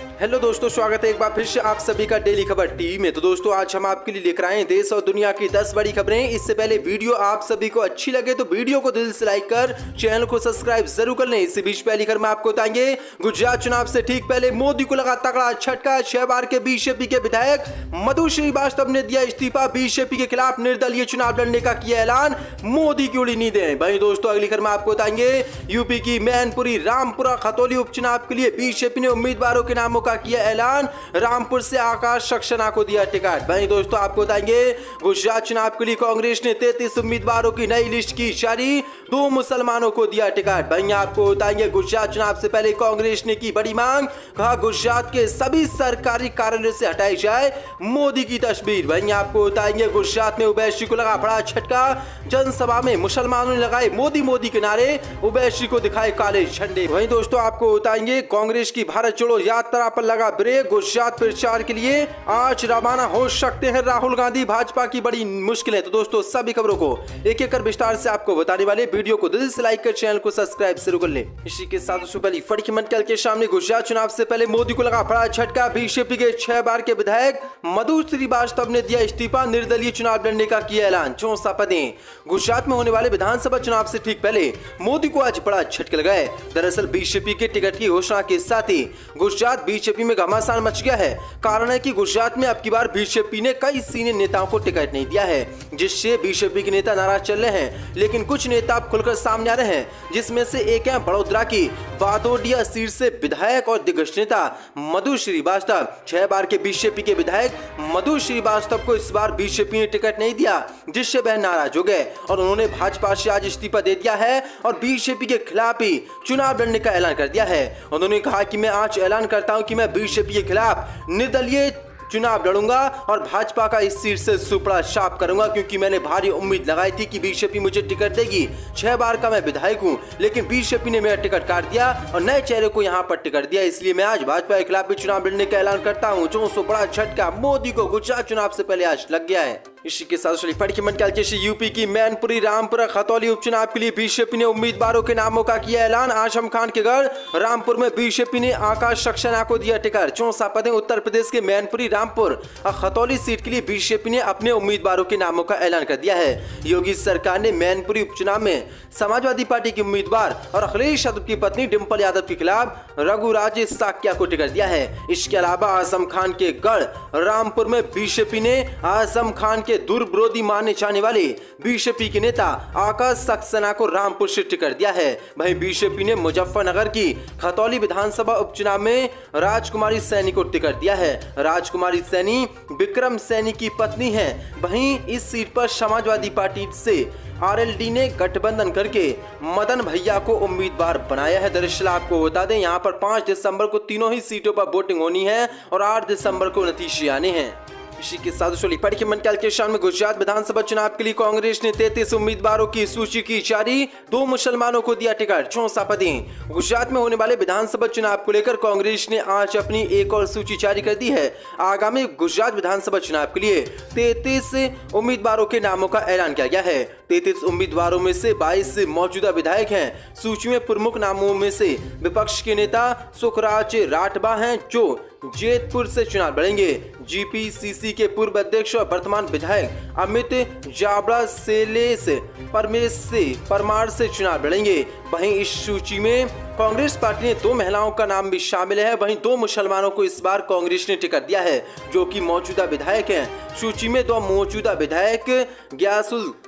Hello दोस्तों, स्वागत है एक बार फिर से आप सभी का डेली खबर टीवी में। तो दोस्तों आज हम आपके लिए लेकर आए हैं देश और दुनिया की 10 बड़ी खबरें। इससे पहले वीडियो आप सभी को अच्छी लगे तो वीडियो को दिल से लाइक कर चैनल को सब्सक्राइब जरूर कर लें। इसी बीच पहली खबर में आपको बताएंगे गुजरात चुनाव से ठीक पहले मोदी को लगा तगड़ा झटका। 6 बार के बीजेपी के विधायक मधु श्रीवास्तव ने दिया इस्तीफा। बीजेपी के खिलाफ निर्दलीय चुनाव लड़ने का किया ऐलान, मोदी की उड़ी नींदें। वहीं दोस्तों अगली खबर में आपको बताएंगे यूपी की मैनपुरी रामपुरा खतौली उपचुनाव के लिए बीजेपी ने उम्मीदवारों के नामों का किया ऐलान। रामपुर से आकाश सक्सेना को दिया टिकट। वहीं दोस्तों आपको बताएंगे गुजरात चुनाव के लिए कांग्रेस ने 33 उम्मीदवारों की नई लिस्ट की जारी, 2 मुसलमानों को दिया टिकट। वहीं आपको बताएंगे गुजरात चुनाव से पहले कांग्रेस ने की बड़ी मांग, कहा गुजरात के सभी सरकारी कार्यालय से हटाई जाए मोदी की तस्वीर। वहीं आपको बताएंगे गुजरात में ओवैसी को लगा बड़ा झटका। जनसभा में मुसलमानों ने लगाए मोदी मोदी के नारे, ओवैसी को दिखाए काले झंडे। वहीं दोस्तों आपको बताएंगे कांग्रेस की भारत जोड़ो यात्रा पर लगा ब्रेक। गुजरात प्रचार के लिए आज रवाना हो सकते हैं राहुल गांधी, भाजपा की बड़ी मुश्किलें। तो दोस्तों सभी खबरों को एक एक कर विस्तार से आपको बताने वाले, वीडियो को दिल से लाइक कर चैनल को सब्सक्राइब जरूर कर ले। इसी के साथ पहले फटकी मंडल के सामने गुजरात चुनाव से पहले मोदी को लगा बड़ा झटका। बीजेपी के 6 बार के विधायक मधु श्रीवास्तव ने दिया इस्तीफा, निर्दलीय चुनाव लड़ने का किया ऐलान। 64 पदें। गुजरात में होने वाले विधानसभा चुनाव से ठीक पहले मोदी को आज बड़ा झटका लगा है। दरअसल बीजेपी के टिकट की घोषणा के साथ ही गुजरात बीजेपी में घमासान मच गया है। कारण है कि गुजरात में अब की बार बीजेपी ने कई सीनियर नेताओं को टिकट नहीं दिया है, जिससे बीजेपी के नेता नाराज चल रहे हैं। लेकिन कुछ नेता अब खुलकर सामने आ रहे हैं, जिसमें से एक है बड़ोदरा की बादोडिया सीट से विधायक और दिग्गज नेता मधु श्रीवास्तव। 6 बार के बीजेपी के विधायक मधु श्रीवास्तव को इस बार बीजेपी ने टिकट नहीं दिया, जिससे वह नाराज हो गए और उन्होंने भाजपा से आज इस्तीफा दे दिया है और बीजेपी के खिलाफ ही चुनाव लड़ने का ऐलान कर दिया है। उन्होंने कहा कि मैं आज ऐलान करता हूं कि मैं बीजेपी के खिलाफ निर्दलीय चुनाव लड़ूंगा और भाजपा का इस सीट से सुपड़ा साफ करूंगा, क्योंकि मैंने भारी उम्मीद लगाई थी कि बीजेपी मुझे टिकट देगी। 6 बार का मैं विधायक हूं, लेकिन बीजेपी ने मेरा टिकट काट दिया और नए चेहरे को यहां पर टिकट दिया। इसलिए मैं आज भाजपा के खिलाफ भी चुनाव लड़ने का ऐलान करता हूं। जो सुपड़ा झटका मोदी को गुजरात चुनाव से पहले आज लग गया है। इसी के साथ यूपी की मैनपुरी रामपुरा खतौली उपचुनाव के लिए बीजेपी ने उम्मीदवारों के नामों का किया ऐलान। आजम खान के गढ़ रामपुर में बीजेपी ने आकाश सक्सेना को दिया टिकट। 64 पदें। उत्तर प्रदेश के मैनपुरी रामपुर खतौली सीट के लिए बीजेपी ने अपने उम्मीदवारों के नामों का ऐलान कर दिया है। योगी सरकार ने मैनपुरी उपचुनाव में समाजवादी पार्टी के उम्मीदवार और अखिलेश यादव की पत्नी डिंपल यादव के खिलाफ रघुराज साक्या को टिकट दिया है। इसके अलावा आजम खान के गढ़ रामपुर में बीजेपी ने आजम खान के दुर्विरोधी माने जाने वाले बीजेपी के नेता आकाश सक्सेना को रामपुर से टिकट दिया है। वहीं बीजेपी ने मुजफ्फरनगर की खतौली विधानसभा उपचुनाव में राजकुमारी सैनी को टिकट दिया है। राजकुमारी सैनी विक्रम सैनी की पत्नी है। वहीं इस सीट पर समाजवादी पार्टी से आरएलडी ने गठबंधन करके मदन भैया को उम्मीदवार बनाया है। दरअसल आपको बता दें यहाँ पर 5 दिसंबर को तीनों ही सीटों पर वोटिंग होनी है और 8 दिसंबर को नतीजे आने हैं। इसी के साथ फटकी मंडल के शान में गुजरात विधानसभा चुनाव के लिए कांग्रेस ने 33 उम्मीदवारों की सूची की जारी, 2 मुसलमानों को दिया टिकट। 64 पदें। गुजरात में होने वाले विधानसभा चुनाव को लेकर कांग्रेस ने आज अपनी एक और सूची जारी कर दी है। आगामी गुजरात विधानसभा चुनाव के लिए 33 उम्मीदवारों के नामों का ऐलान किया गया है। 33 उम्मीदवारों में से 22 मौजूदा विधायक हैं। सूची में प्रमुख नामों में से विपक्ष के नेता सुखराज राठवा हैं, जो जैतपुर से चुनाव लड़ेंगे। जीपीसीसी के पूर्व अध्यक्ष और वर्तमान विधायक अमित जाबड़ा सेलेस परमार से चुनाव लड़ेंगे। वहीं इस सूची में कांग्रेस पार्टी ने 2 महिलाओं का नाम भी शामिल है। वहीं 2 मुसलमानों को इस बार कांग्रेस ने टिकट दिया है, जो कि मौजूदा विधायक हैं। सूची में 2 मौजूदा विधायक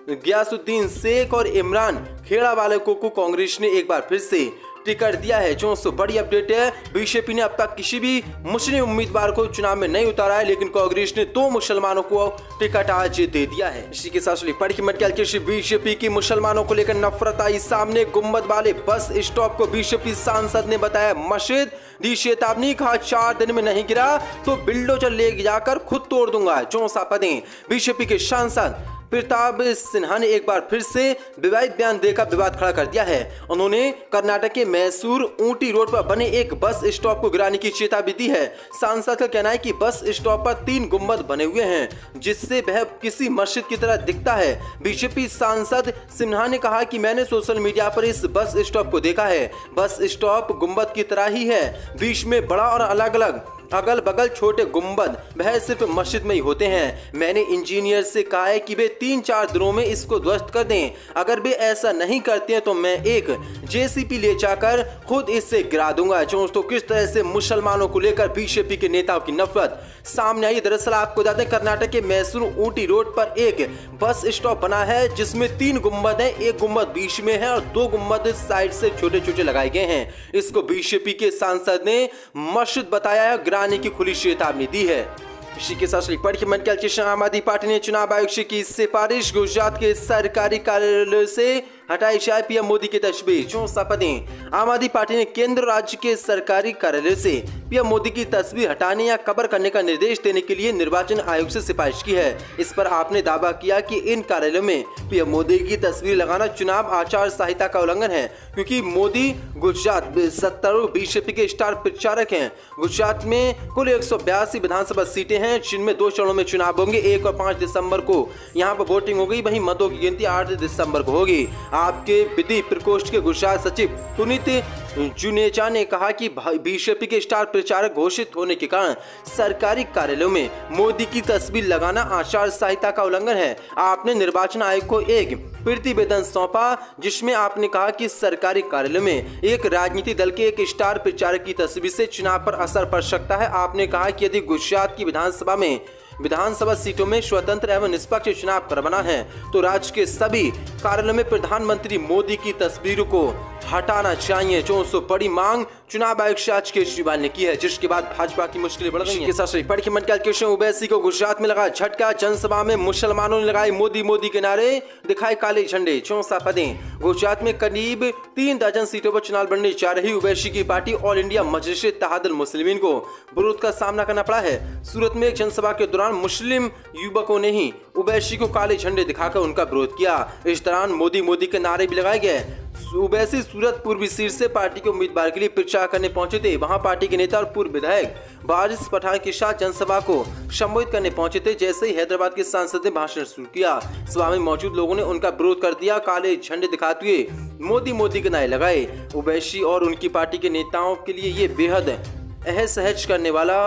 गयासुद्दीन शेख और इमरान खेड़ा वाले को कांग्रेस ने एक बार फिर से टिकट दिया है। जो बड़ी अपडेट है, बीजेपी ने अब तक किसी भी मुस्लिम उम्मीदवार को चुनाव में नहीं उतारा है, लेकिन कांग्रेस ने 2 मुसलमानों को टिकट आज दे दिया है। इसी के साथ बीजेपी की मुसलमानों को लेकर नफरत आई सामने। गुम्बद वाले बस स्टॉप को बीजेपी सांसद ने बताया मस्जिद, दी चेतावनी, कहा 4 दिन में नहीं गिरा तो बिल्डोजर ले जाकर खुद तोड़ दूंगा। 64 पदें। बीजेपी के सांसद प्रताप सिन्हा ने एक बार फिर से विवादित बयान देकर विवाद खड़ा कर दिया है। उन्होंने कर्नाटक के मैसूर ऊटी रोड पर बने एक बस स्टॉप को गिराने की चेतावनी दी है। सांसद का कहना है कि बस स्टॉप पर 3 गुंबद बने हुए हैं जिससे वह किसी मस्जिद की तरह दिखता है। बीजेपी सांसद सिन्हा ने कहा कि मैंने सोशल मीडिया पर इस बस स्टॉप को देखा है। बस स्टॉप गुंबद की तरह ही है, बीच में बड़ा और अलग अलग अगल बगल छोटे गुंबद वह सिर्फ मस्जिद में ही होते हैं। मैंने इंजीनियर से कहा है कि वे 3-4 दिनों में इसको ध्वस्त कर दें। अगर वे ऐसा नहीं करते हैं तो मैं एक जेसीबी ले जाकर खुद इससे गिरा दूंगा। दोस्तों, किस तरह से मुसलमानों को लेकर बीजेपी के नेताओं की नफरत सामने आई। दरअसल आपको बता दें, कर्नाटक के मैसूर ऊटी रोड पर एक बस स्टॉप बना है जिसमें 3 गुंबद है। एक गुंबद बीच में है और 2 गुंबद साइड से छोटे छोटे लगाए गए हैं। इसको बीजेपी के सांसद ने मस्जिद बताया है, गिराने की खुली चेतावनी दी है। इसी के साथ आम आदमी पार्टी ने चुनाव आयोग से की सिफारिश, गुजरात के सरकारी कार्यालय से हटाई जाए पीएम मोदी की तस्वीर। 64 पदें। आम आदमी पार्टी ने केंद्र राज्य के सरकारी कार्यालय से पीएम मोदी की तस्वीर हटाने या कवर करने का निर्देश देने के लिए निर्वाचन आयोग से सिफारिश की है। इस पर आपने दावा किया कि इन कार्यालयों में पीएम मोदी की तस्वीर लगाना चुनाव आचार संहिता का उल्लंघन है, क्योंकि मोदी गुजरात सत्तारूढ़ बीजेपी के स्टार प्रचारक हैं। गुजरात में कुल 182 विधानसभा सीटें हैं जिनमें 2 चरणों में चुनाव होंगे। 1 और 5 दिसंबर को यहाँ पर वोटिंग होगी, वहीं मतों की गिनती 8 दिसंबर को होगी। आपके विधि प्रकोष्ठ के गुजरात सचिव पुनीत जुनेजा ने कहा कि बीजेपी के स्टार प्रचारक घोषित होने के कारण सरकारी कार्यालयों में मोदी की तस्वीर लगाना आचार संहिता का उल्लंघन है। आपने निर्वाचन आयोग को एक प्रतिवेदन सौंपा जिसमें आपने कहा कि सरकारी कार्यालय में एक राजनीतिक दल के एक स्टार प्रचारक की तस्वीर से चुनाव पर असर पड़ सकता है। आपने कहा कि यदि गुजरात की विधानसभा सीटों में स्वतंत्र एवं निष्पक्ष चुनाव करवाना है तो राज्य के सभी कार्यालयों में प्रधानमंत्री मोदी की तस्वीरों को हटाना चाहिए। 400 बड़ी मांग चुनाव आयोग से आज केजरीवाल ने की है, जिसके बाद भाजपा की मुश्किलें बढ़ गई हैं। ओवैसी को गुजरात में लगा झटका, जनसभा में मुसलमानों ने लगाए मोदी के नारे, दिखाए काले झंडे। 64 पदें। गुजरात में करीब 3 दर्जन सीटों पर चुनाव लड़ने जा रही ओवैसी की पार्टी ऑल इंडिया मजलिस इत्तेहादुल मुस्लिमीन को विरोध का सामना करना पड़ा है। सूरत में एक जनसभा के दौरान मुस्लिम युवकों ने ही ओवैसी को काले झंडे दिखाकर उनका विरोध किया। इस दौरान मोदी के नारे भी लगाए गए। ओवैसी सूरत पूर्वी सीट से पार्टी के उम्मीदवार के लिए प्रचार करने पहुंचे थे। वहां पार्टी के नेता और पूर्व विधायक वारिस पठान के साथ जनसभा को संबोधित करने पहुंचे थे। जैसे ही हैदराबाद के सांसद ने भाषण शुरू किया, सभा में मौजूद लोगों ने उनका विरोध कर दिया। काले झंडे दिखाते हुए मोदी के नारे लगाए। ओवैसी और उनकी पार्टी के नेताओं के लिए ये बेहद असहज करने वाला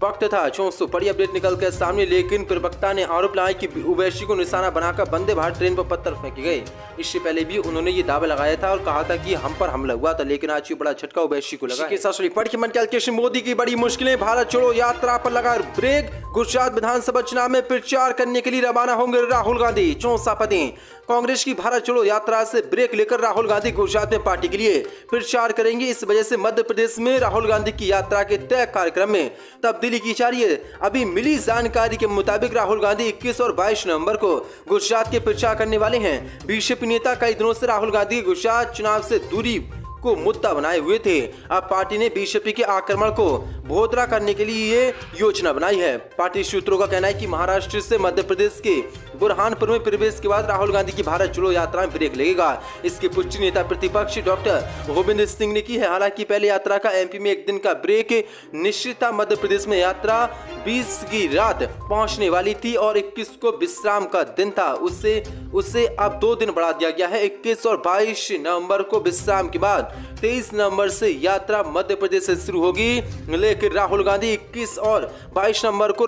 वक्त था। 400 बड़ी अपडेट निकल कर सामने, लेकिन प्रवक्ता ने आरोप लगाया कि ओवैसी को निशाना बनाकर वंदे भारत ट्रेन पर पत्थर फेंके गए। इससे पहले भी उन्होंने ये दावा लगाया था और कहा था कि हम पर हमला हुआ था, लेकिन आज ये बड़ा झटका ओवैसी को लगा। मोदी की बड़ी मुश्किलें, भारत छोड़ो यात्रा पर लगा ब्रेक। गुजरात विधानसभा चुनाव में प्रचार करने के लिए रवाना होंगे राहुल गांधी। 64 पदें। कांग्रेस की भारत छोड़ो यात्रा से ब्रेक लेकर राहुल गांधी गुजरात में पार्टी के लिए प्रचार करेंगे। इस वजह से मध्य प्रदेश में राहुल गांधी की यात्रा के तय कार्यक्रम में तब्दीली की जा रही है। अभी मिली जानकारी के मुताबिक राहुल गांधी 21 और 22 नवंबर को गुजरात के प्रचार करने वाले हैं। बीजेपी नेता कई दिनों से राहुल गांधी गुजरात चुनाव से दूरी को मुद्दा बनाए हुए थे। अब पार्टी ने बीजेपी के आक्रमण को भोदरा करने के लिए ये योजना बनाई है। पार्टी सूत्रों का कहना है कि महाराष्ट्र से मध्य प्रदेश के बुरहानपुर में प्रवेश के बाद राहुल गांधी की भारत जोड़ो यात्रा में ब्रेक लगेगा। इसकी पुष्टि नेता प्रतिपक्ष डॉक्टर गोविंद सिंह ने की है। हालांकि पहले यात्रा का एमपी में 1 दिन का ब्रेक निश्चित था। मध्य प्रदेश में यात्रा 20 की रात पहुंचने वाली थी और 21 को विश्राम का दिन था। उससे अब 2 दिन बढ़ा दिया गया है। 21 और 22 नवंबर को विश्राम के बाद 23 नवंबर से यात्रा मध्य प्रदेश से शुरू होगी। लेकिन राहुल गांधी 21 और 22 नवंबर को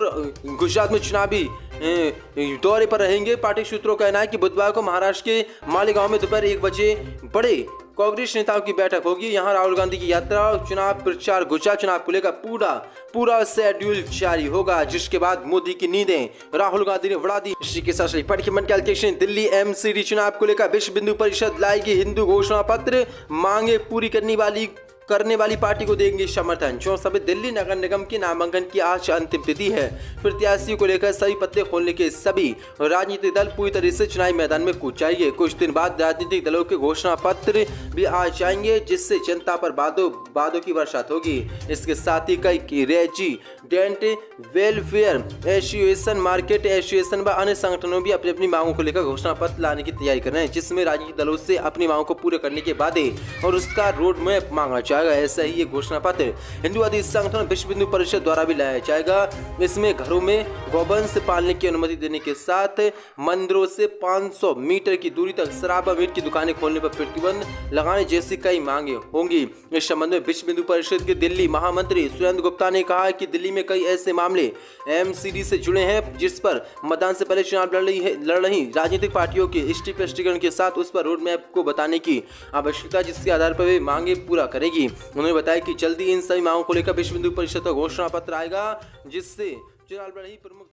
गुजरात में चुनावी दौरे पर रहेंगे। पार्टी सूत्रों का कहना है कि बुधवार को महाराष्ट्र के मालेगांव में दोपहर 1 बजे बड़े कांग्रेस नेताओं की बैठक होगी। यहां राहुल गांधी की यात्रा और चुनाव प्रचार गुजरात चुनाव को लेकर पूरा शेड्यूल जारी होगा, जिसके बाद मोदी की नींदें राहुल गांधी ने उड़ा दी। इसी के साथ दिल्ली एमसीडी चुनाव को लेकर विश्व हिंदू परिषद लाएगी हिंदू घोषणा पत्र, मांगे पूरी करने वाली करने वाली पार्टी को देंगे समर्थन। 64वें दिल्ली नगर निगम की नामांकन की आज अंतिम तिथि है। प्रत्याशियों को लेकर सभी पत्ते खोलने के सभी राजनीतिक दल पूरी तरह से चुनावी मैदान में कूद जाएंगे। कुछ दिन बाद राजनीतिक दलों के घोषणा पत्र भी आ जाएंगे, जिससे जनता पर वादों की बरसात होगी। इसके साथ ही कई resident welfare association, market association व अन्य संगठनों भी अपनी अपनी मांगों को लेकर घोषणा पत्र लाने की तैयारी कर रहे हैं, जिसमें राजनीतिक दलों से अपनी मांगों को पूरे करने के बाद और उसका रोड मैप मांगा जाएगा। ऐसा ही ये घोषणा पत्र हिंदूवादी संगठन विश्व हिंदू परिषद द्वारा भी लाया जाएगा। इसमें घरों में गौवंश पालने की अनुमति देने के साथ मंदिरों से 500 मीटर की दूरी तक शराब व मीट की दुकानें खोलने पर प्रतिबंध लगाने जैसी कई मांगे होंगी। इस संबंध में विश्व हिंदू परिषद के दिल्ली महामंत्री सुरेंद्र गुप्ता ने कहा कि दिल्ली में कई ऐसे मामले एमसीडी से जुड़े हैं जिस पर मतदान से पहले चुनाव लड़ रही राजनीतिक पार्टियों के स्पष्टीकरण के साथ उस पर रोड मैप को बताने की आवश्यकता, जिसके आधार पर वे मांगे पूरा करेगी। उन्होंने बताया कि जल्दी इन सभी मांगों को लेकर विश्व हिंदू परिषद का घोषणा पत्र आएगा, जिससे चुनाव लड़ रही प्रमुख